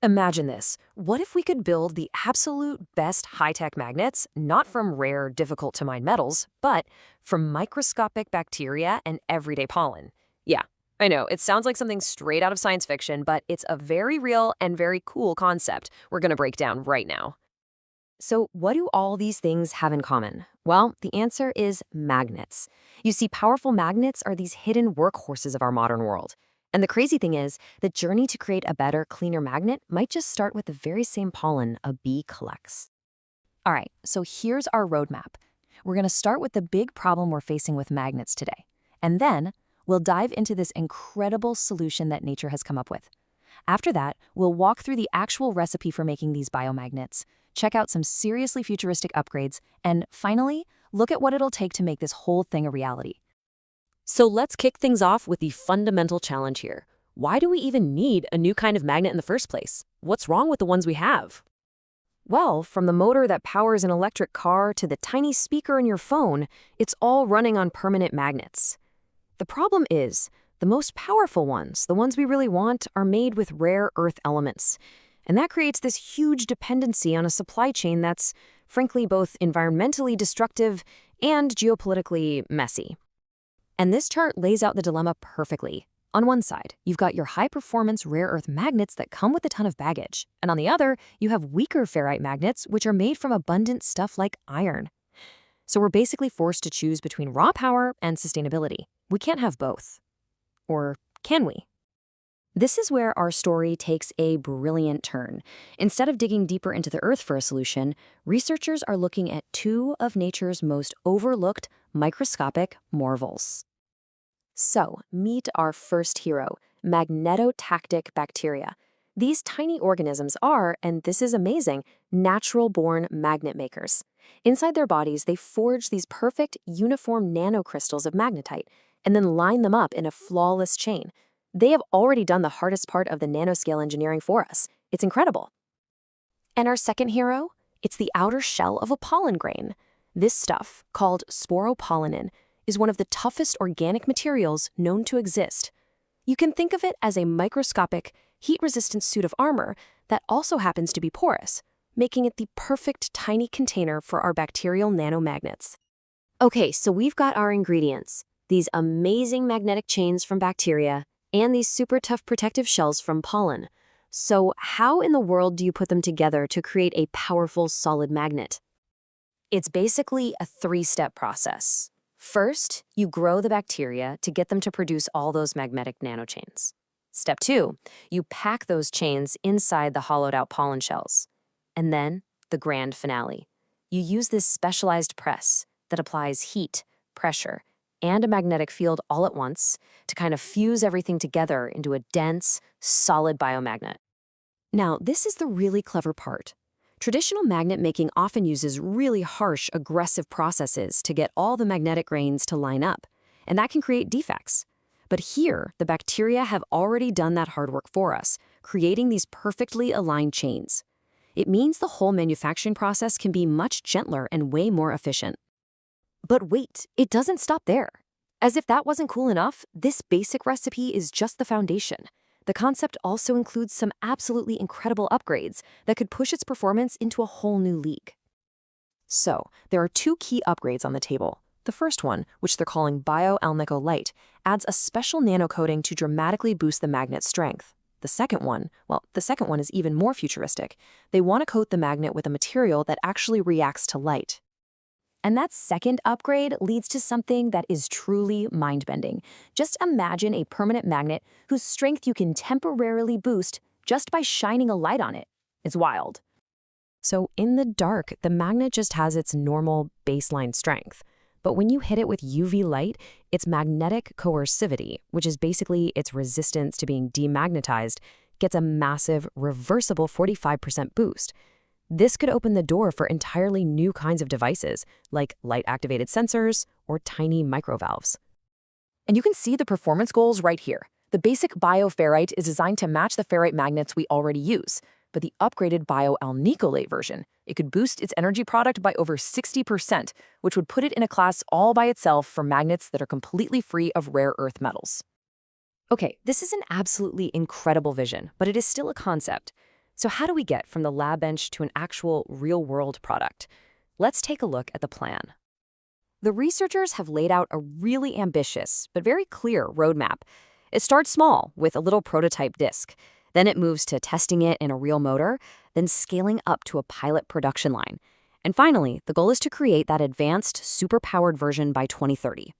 Imagine this. What if we could build the absolute best high-tech magnets, not from rare, difficult-to-mine metals, but from microscopic bacteria and everyday pollen? Yeah, I know, it sounds like something straight out of science fiction, but it's a very real and very cool concept we're going to break down right now. So, what do all these things have in common? Well, the answer is magnets. You see, powerful magnets are these hidden workhorses of our modern world. And the crazy thing is, the journey to create a better, cleaner magnet might just start with the very same pollen a bee collects. All right, so here's our roadmap. We're going to start with the big problem we're facing with magnets today. And then we'll dive into this incredible solution that nature has come up with. After that, we'll walk through the actual recipe for making these biomagnets, check out some seriously futuristic upgrades, and finally, look at what it'll take to make this whole thing a reality. So let's kick things off with the fundamental challenge here. Why do we even need a new kind of magnet in the first place? What's wrong with the ones we have? Well, from the motor that powers an electric car to the tiny speaker in your phone, it's all running on permanent magnets. The problem is, the most powerful ones, the ones we really want, are made with rare earth elements. And that creates this huge dependency on a supply chain that's, frankly, both environmentally destructive and geopolitically messy. And this chart lays out the dilemma perfectly. On one side, you've got your high-performance rare earth magnets that come with a ton of baggage. And on the other, you have weaker ferrite magnets, which are made from abundant stuff like iron. So we're basically forced to choose between raw power and sustainability. We can't have both. Or can we? This is where our story takes a brilliant turn. Instead of digging deeper into the earth for a solution, researchers are looking at two of nature's most overlooked microscopic marvels. So, meet our first hero, magnetotactic bacteria. These tiny organisms are, and this is amazing, natural-born magnet makers. Inside their bodies, they forge these perfect, uniform nanocrystals of magnetite and then line them up in a flawless chain. They have already done the hardest part of the nanoscale engineering for us. It's incredible. And our second hero? It's the outer shell of a pollen grain. This stuff, called sporopollenin, is one of the toughest organic materials known to exist. You can think of it as a microscopic, heat-resistant suit of armor that also happens to be porous, making it the perfect tiny container for our bacterial nanomagnets. Okay, so we've got our ingredients, these amazing magnetic chains from bacteria, and these super tough protective shells from pollen. So how in the world do you put them together to create a powerful solid magnet? It's basically a three-step process. First, you grow the bacteria to get them to produce all those magnetic nanochains. Step 2, you pack those chains inside the hollowed-out pollen shells. And then, the grand finale. You use this specialized press that applies heat, pressure, and a magnetic field all at once to kind of fuse everything together into a dense, solid biomagnet. Now, this is the really clever part. Traditional magnet making often uses really harsh, aggressive processes to get all the magnetic grains to line up, and that can create defects. But here, the bacteria have already done that hard work for us, creating these perfectly aligned chains. It means the whole manufacturing process can be much gentler and way more efficient. But wait, it doesn't stop there. As if that wasn't cool enough, this basic recipe is just the foundation. The concept also includes some absolutely incredible upgrades that could push its performance into a whole new league. So, there are two key upgrades on the table. The first one, which they're calling Bio-Alnico Light, adds a special nanocoating to dramatically boost the magnet's strength. The second one is even more futuristic. They want to coat the magnet with a material that actually reacts to light. And that second upgrade leads to something that is truly mind-bending. Just imagine a permanent magnet whose strength you can temporarily boost just by shining a light on it. It's wild. So in the dark, the magnet just has its normal baseline strength. But when you hit it with UV light, its magnetic coercivity, which is basically its resistance to being demagnetized, gets a massive, reversible 45% boost. This could open the door for entirely new kinds of devices, like light-activated sensors or tiny microvalves. And you can see the performance goals right here. The basic bioferrite is designed to match the ferrite magnets we already use, but the upgraded bio-alnicolate version, it could boost its energy product by over 60%, which would put it in a class all by itself for magnets that are completely free of rare earth metals. Okay, this is an absolutely incredible vision, but it is still a concept. So how do we get from the lab bench to an actual real-world product? Let's take a look at the plan. The researchers have laid out a really ambitious but very clear roadmap. It starts small with a little prototype disc. Then it moves to testing it in a real motor, then scaling up to a pilot production line. And finally, the goal is to create that advanced, super-powered version by 2030.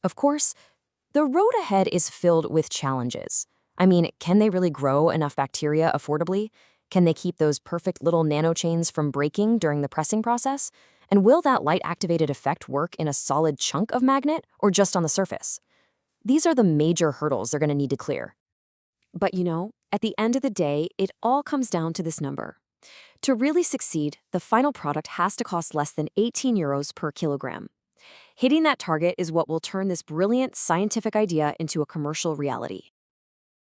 Of course, the road ahead is filled with challenges. I mean, can they really grow enough bacteria affordably? Can they keep those perfect little nanochains from breaking during the pressing process? And will that light-activated effect work in a solid chunk of magnet or just on the surface? These are the major hurdles they're going to need to clear. But at the end of the day, it all comes down to this number. To really succeed, the final product has to cost less than 18 euros per kilogram. Hitting that target is what will turn this brilliant scientific idea into a commercial reality.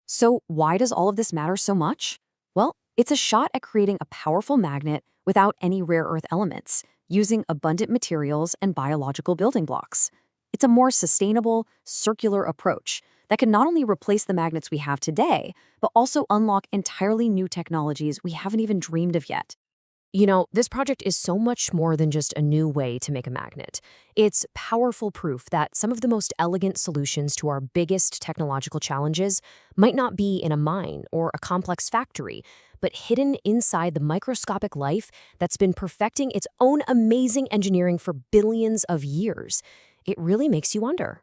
So why does all of this matter so much? Well, it's a shot at creating a powerful magnet without any rare earth elements, using abundant materials and biological building blocks. It's a more sustainable, circular approach that can not only replace the magnets we have today, but also unlock entirely new technologies we haven't even dreamed of yet. This project is so much more than just a new way to make a magnet. It's powerful proof that some of the most elegant solutions to our biggest technological challenges might not be in a mine or a complex factory, but hidden inside the microscopic life that's been perfecting its own amazing engineering for billions of years. It really makes you wonder.